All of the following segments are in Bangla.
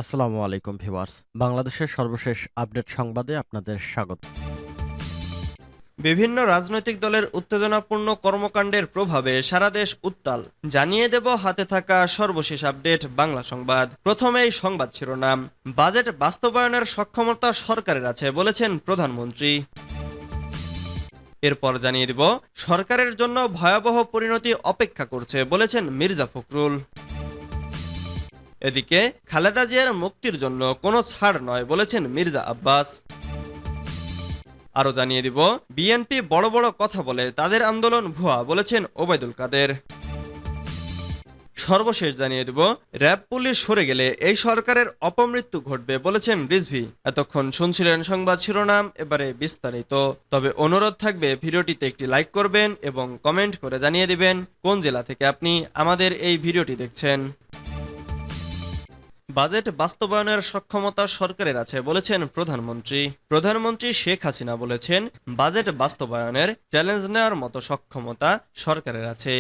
আসসালামু আলাইকুম ভিউয়ার্স। বাংলাদেশের সর্বশেষ আপডেট সংবাদে আপনাদের স্বাগত। বিভিন্ন রাজনৈতিক দলের উত্তেজনাপূর্ণ কর্মকাণ্ডের প্রভাবে সারা দেশ উত্তাল। জানিয়ে দেব হাতে থাকা সর্বশেষ আপডেট বাংলা সংবাদ। প্রথমেই সংবাদ শিরোনাম। বাজেট বাস্তবায়নের সক্ষমতা সরকারের আছে বলেছেন প্রধানমন্ত্রী। এরপর জানিয়ে দেব সরকারের জন্য ভয়াবহ পরিণতি অপেক্ষা করছে বলেছেন মির্জা ফখরুল। এদিকে খালেদা জিয়ার মুক্তির জন্য কোনো ছাড় নয় বলেছেন মির্জা আব্বাস। আরও জানিয়ে দিব বিএনপি বড় বড় কথা বলে তাদের আন্দোলন ভুয়া বলেছেন ওবায়দুল কাদের। সর্বশেষ জানিয়ে দিব র্যাব পুলিশ সরে গেলে এই সরকারের অপমৃত্যু ঘটবে বলেছেন রিজভী। এতক্ষণ শুনছিলেন সংবাদ শিরোনাম, এবারে বিস্তারিত। তবে অনুরোধ থাকবে ভিডিওটিতে একটি লাইক করবেন এবং কমেন্ট করে জানিয়ে দিবেন কোন জেলা থেকে আপনি আমাদের এই ভিডিওটি দেখছেন। বাজেট বাস্তবায়নের সক্ষমতা সরকারের আছে বলেছেন প্রধানমন্ত্রী। প্রধানমন্ত্রী শেখ হাসিনা বলেছেন বাজেট বাস্তবায়নের চ্যালেঞ্জ নেওয়ার মতো সক্ষমতা সরকারের আছে।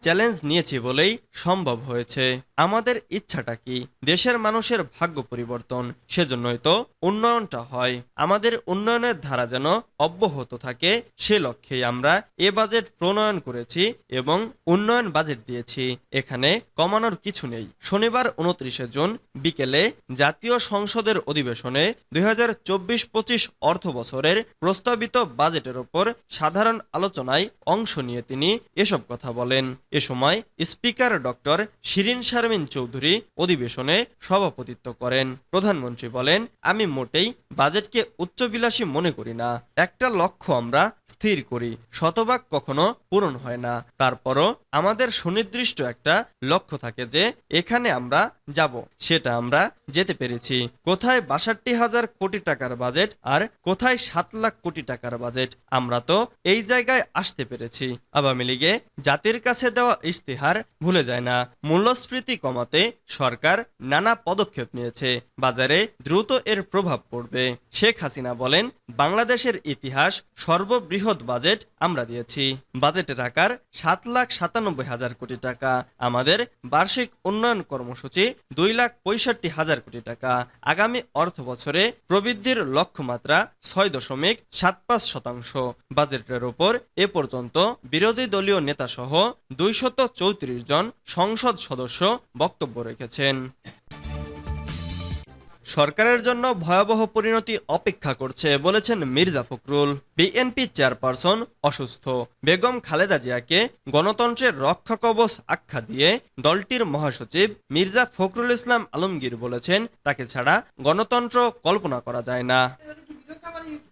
চ্যালেঞ্জ নিয়েছি বলেই সম্ভব হয়েছে। আমাদের ইচ্ছাটা কি? দেশের মানুষের ভাগ্য পরিবর্তন। সেজন্যই তো উন্নয়নটা হয়। আমাদের উন্নয়নের ধারা যেন অব্যাহত থাকে, সে লক্ষ্যেই আমরা এ বাজেট প্রণয়ন করেছি এবং উন্নয়ন বাজেট দিয়েছি। এখানে কমানোর কিছু নেই। শনিবার 29 জুন বিকেলে জাতীয় সংসদের অধিবেশনে 2024-25 অর্থ বছরের প্রস্তাবিত বাজেটের ওপর সাধারণ আলোচনায় অংশ নিয়ে তিনি এসব কথা বলেন। এ সময় স্পিকার ডক্টর শিরিন শারমিন চৌধুরী অধিবেশনে সভাপতিত্ব করেন। প্রধানমন্ত্রী বলেন, আমি মোটেই বাজেটকে উচ্চবিলাসী মনে করি না। একটা লক্ষ্য আমরা স্থির করি, শতভাগ কখনো পূরণ হয় না। তারপরও আমাদের সুনির্দিষ্ট একটা লক্ষ্য থাকে যে এখানে আমরা যাব, সেটা আমরা যেতে পেরেছি। কোথায় 62,000 কোটি টাকার বাজেট আর কোথায় 7 লাখ কোটি টাকার বাজেট, আমরা তো এই জায়গায় আসতে পেরেছি। আওয়ামী লীগে জাতির কাছে দেওয়া ইস্তেহার ভুলে যায় না। মূল্যস্ফীতি কমাতে সরকার নানা পদক্ষেপ নিয়েছে। বাজারে দ্রুত এর প্রভাব পড়বে। শেখ হাসিনা বলেন, বাংলাদেশের ইতিহাস সর্ববৃহৎ বাজেট আমরা দিয়েছি। বাজেটের আকার 7,97,000 কোটি টাকা। আমাদের বার্ষিক উন্নয়ন কর্মসূচি 2,65,000 কোটি টাকা। আগামী অর্থ বছরে প্রবৃদ্ধির লক্ষ্যমাত্রা 6.75%। বাজেটের ওপর এ পর্যন্ত বিরোধী দলীয় নেতা সহ 234 জন সংসদ সদস্য বক্তব্য রেখেছেন। সরকারের জন্য ভয়াবহ পরিণতি অপেক্ষা করছে বলেছেন মির্জা ফখরুল। বিএনপি চেয়ারপারসন অসুস্থ। বেগম খালেদা জিয়াকে গণতন্ত্রের রক্ষাকবচ আখ্যা দিয়ে দলটির মহাসচিব মির্জা ফখরুল ইসলাম আলমগীর বলেছেন, তাকে ছাড়া গণতন্ত্র কল্পনা করা যায় না।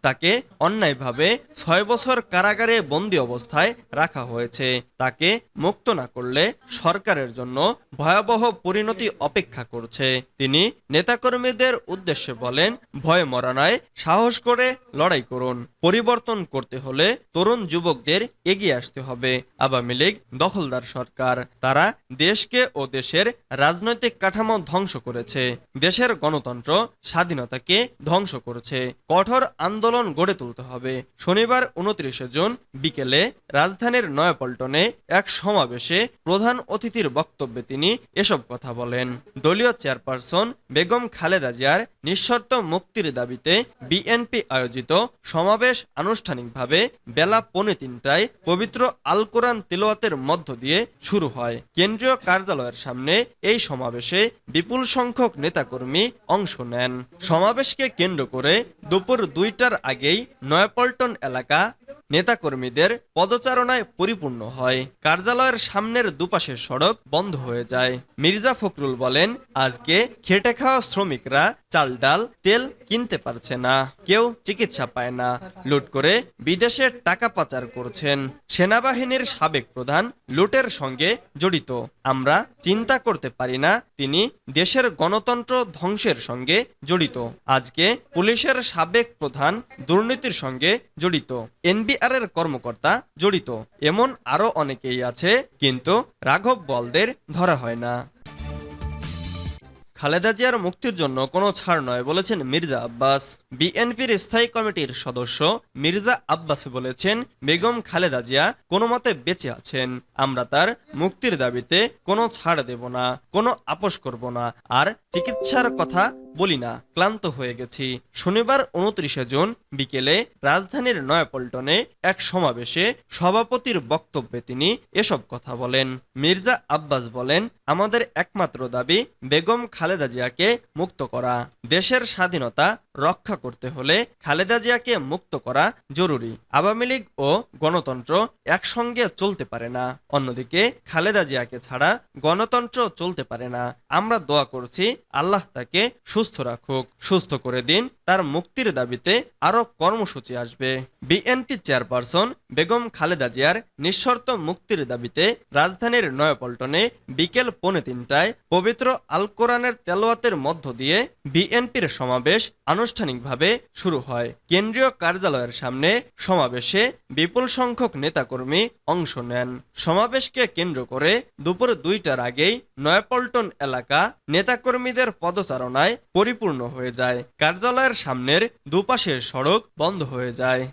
তাকে অন্যায়ভাবে 6 বছর কারাগারে বন্দী অবস্থায় রাখা হয়েছে। তাকে মুক্ত না করলে সরকারের জন্য ভয়াবহ পরিণতি অপেক্ষা করছে। তিনি নেতাকর্মীদের উদ্দেশ্যে বলেন, ভয় মরা নয়, সাহস করে লড়াই করুন। পরিবর্তন করতে হলে তরুণ যুবকদের এগিয়ে আসতে হবে। আওয়ামী লীগ দখলদার সরকার। তারা দেশকে ও দেশের রাজনৈতিক কাঠামো ধ্বংস করেছে। দেশের গণতন্ত্র স্বাধীনতাকে ধ্বংস করেছে। কঠোর আন্দোলন গড়ে তুলতে হবে। শনিবার 29 জুন বিকেলে রাজধানীর নয়াপল্টনে এক সমাবেশে প্রধান অতিথির বক্তব্যে তিনি এসব কথা বলেন। দলীয় চেয়ারপারসন বেগম খালেদা জিয়ার নিঃশর্ত মুক্তির দাবিতে বিএনপি আয়োজিত সমাবেশ আনুষ্ঠানিকভাবে বেলা 2:45টায় পবিত্র আল কোরআন তিলাওয়াতের মধ্য দিয়ে শুরু হয়। কেন্দ্রীয় কার্যালয়ের সামনে এই সমাবেশে বিপুল সংখ্যক নেতাকর্মী অংশ নেন। সমাবেশকে কেন্দ্র করে দুপুর 2টার আগেই নয়াপল্টন এলাকা নেতাকর্মীদের পদচারণায় পরিপূর্ণ হয়। কার্যালয়ের সামনের দুপাশের সড়ক বন্ধ হয়ে যায়। মির্জা ফখরুল বলেন, আজকে খেটে খাওয়া শ্রমিকরা চাল ডাল তেল কিনতে পারছে না, কেউ চিকিৎসা পায় না, লুট করে বিদেশে টাকা পাচার করছেন। সেনাবাহিনীর সাবেক প্রধান লুটের সঙ্গে জড়িত। আমরা চিন্তা করতে পারি না তিনি দেশের গণতন্ত্র ধ্বংসের সঙ্গে জড়িত। আজকে পুলিশের সাবেক প্রধান দুর্নীতির সঙ্গে জড়িত, এনবিআর এর কর্মকর্তা জড়িত, এমন আরো অনেকেই আছে, কিন্তু রাঘব বোয়ালদের ধরা হয় না। খালেদা জিয়ার মুক্তির জন্য কোনো ছাড় নয় বলেছেন মির্জা আব্বাস। বিএনপির স্থায়ী কমিটির সদস্য মির্জা আব্বাস বলেছেন, বেগম খালেদা জিয়া কোনো মতে বেঁচে আছেন। আমরা তার মুক্তির দাবিতে কোনো ছাড় দেব না, কোনো আপোষ করব না, আর চিকিৎসার কথা বলি না, ক্লান্ত হয়ে গেছি। শনিবার 29 জুন বিকেলে রাজধানীর নয়াপল্টনে এক সমাবেশে সভাপতির বক্তব্যে তিনি এসব কথা বলেন। মির্জা আব্বাস বলেন, আমাদের একমাত্র দাবি বেগম খালেদা জিয়াকে মুক্ত করা। দেশের স্বাধীনতা রক্ষা করতে হলে খালেদা জিয়াকে মুক্ত করা জরুরি। আওয়ামী লীগ ও গণতন্ত্র একসঙ্গে চলতে পারে না। অন্যদিকে খালেদা জিয়াকে ছাড়া গণতন্ত্র চলতে পারে না। আমরা দোয়া করছি আল্লাহ তাকে সুস্থ রাখুক, সুস্থ করে দিন। তার মুক্তির দাবিতে আরো কর্মসূচি আসবে। বিএনপি চেয়ারপারসন বেগম খালেদা জিয়ার নিঃশর্ত মুক্তির দাবিতে রাজধানীর নয়াপল্টনে বিকেল 2:45টায় পবিত্র আল কোরআনের তেলাওয়াতের মধ্য দিয়ে বিএনপির সমাবেশ আনুষ্ঠানিকভাবে শুরু হয়। কেন্দ্রীয় কার্যালয়ের সামনে সমাবেশে বিপুল সংখ্যক নেতাকর্মী অংশ নেন। সমাবেশকে কেন্দ্র করে দুপুর 2টার আগেই নয়াপল্টন এলাকা নেতাকর্মীদের পদচারণায় পরিপূর্ণ হয়ে যায়। কার্যালয়ের সামনের দুপাশের সড়ক বন্ধ হয়ে যায়।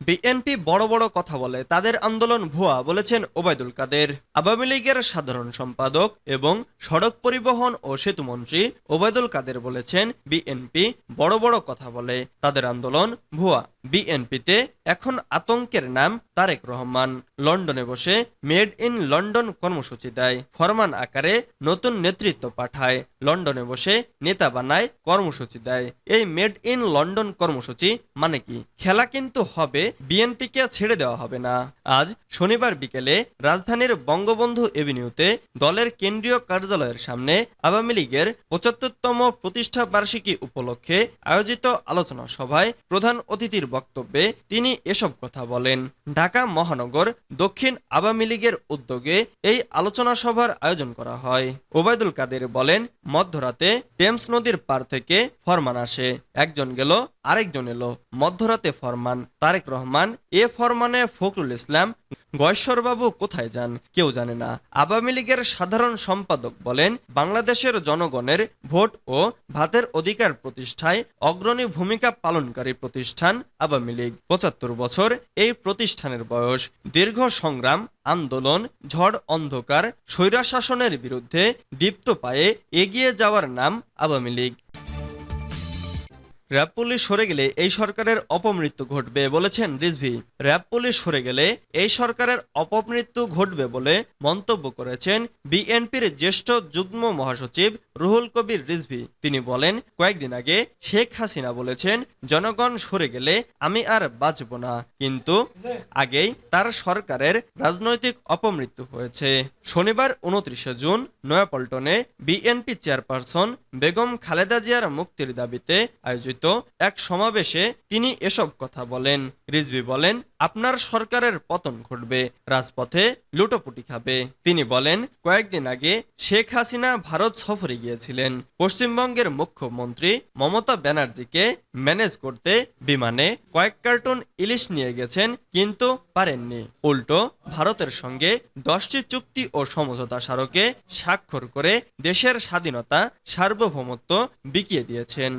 বিএনপি বড় বড় কথা বলে, তাদের আন্দোলন ভুয়া বলেছেন ওবায়দুল কাদের। আওয়ামী লীগের সাধারণ সম্পাদক এবং সড়ক পরিবহন ও সেতুমন্ত্রী ওবায়দুল কাদের বলেছেন, বিএনপি বড় বড় কথা বলে, তাদের আন্দোলন ভুয়া। বিএনপিতে এখন আতঙ্কের নাম তারেক রহমান। লন্ডনে বসে মেড ইন লন্ডন কর্মসূচি দেয়, ফরমান আকারে নতুন নেতৃত্ব পাঠায়, লন্ডনে বসে নেতা বানায়, কর্মসূচি দেয়। এই মেড ইন লন্ডন কর্মসূচি মানে কি? খেলা কিন্তু হবে, বিএনপিকে ছেড়ে দেওয়া হবে না। আজ শনিবার বিকেলে রাজধানীর বঙ্গবন্ধু এভিনিউতে দলের কেন্দ্রীয় কার্যালয়ের সামনে আওয়ামী লীগের 75তম প্রতিষ্ঠা বার্ষিকী উপলক্ষে আয়োজিত আলোচনা সভায় প্রধান অতিথির বক্তব্যে তিনি এসব কথা বলেন। ঢাকা মহানগর দক্ষিণ আওয়ামী লীগের উদ্যোগে এই আলোচনা সভার আয়োজন করা হয়। ওবায়দুল কাদের বলেন, মধ্যরাতে টেমস নদীর পার থেকে ফরমান আসে, একজন গেল আরেকজন এলো, মধ্যরাতে ফরমান। তারেক রহমান এ ফরমানে ফখরুল ইসলাম গয়েশ্বরবাবু কোথায় যান কেউ জানে না। আওয়ামী লীগের সাধারণ সম্পাদক বলেন, বাংলাদেশের জনগণের ভোট ও ভাতের অধিকার প্রতিষ্ঠায় অগ্রণী ভূমিকা পালনকারী প্রতিষ্ঠান আওয়ামী লীগ। 75 বছর এই প্রতিষ্ঠানের বয়স। দীর্ঘ সংগ্রাম, আন্দোলন, ঝড় অন্ধকার, স্বৈরশাসনের বিরুদ্ধে দীপ্ত পায়ে এগিয়ে যাওয়ার নাম আওয়ামী লীগ। র্যাব পুলিশ সরে গেলে এই সরকারের অপমৃত্যু ঘটবে বলেছেন রিজভী। র্যাব পুলিশ সরে গেলে এই সরকারের অপমৃত্যু ঘটবে বলে মন্তব্য করেছেন বিএনপির জ্যেষ্ঠ যুগ্ম মহাসচিব রুহুল কবির রিজভী। তিনি বলেন, কয়েকদিন আগে শেখ হাসিনা বলেছেন, জনগণ সরে গেলে আমি আর বাঁচব না, কিন্তু আগেই তার সরকারের রাজনৈতিক অপমৃত্যু হয়েছে। শনিবার 29 জুন নয়াপল্টনে বিএনপি চেয়ারপারসন বেগম খালেদা জিয়ার মুক্তির দাবিতে আয়োজিত এক সমাবেশে তিনি এসব কথা বলেন। রিজভী বলেন, আপনার সরকারের পতন ঘটবে, রাজপথে লুটোপুটি খাবে। তিনি বলেন, কয়েকদিন আগে শেখ হাসিনা ভারত সফরে গিয়েছিলেন। পশ্চিমবঙ্গের মুখ্যমন্ত্রী মমতা ব্যানার্জিকে ম্যানেজ করতে বিমানে কয়েক কার্টুন ইলিশ নিয়ে গেছেন, কিন্তু পারেননি। উল্টো ভারতের সঙ্গে 10টি চুক্তি ও সমঝোতা স্মারকে স্বাক্ষর করে দেশের স্বাধীনতা, সার্বভৌমত্ব বিকিয়ে দিয়েছেন।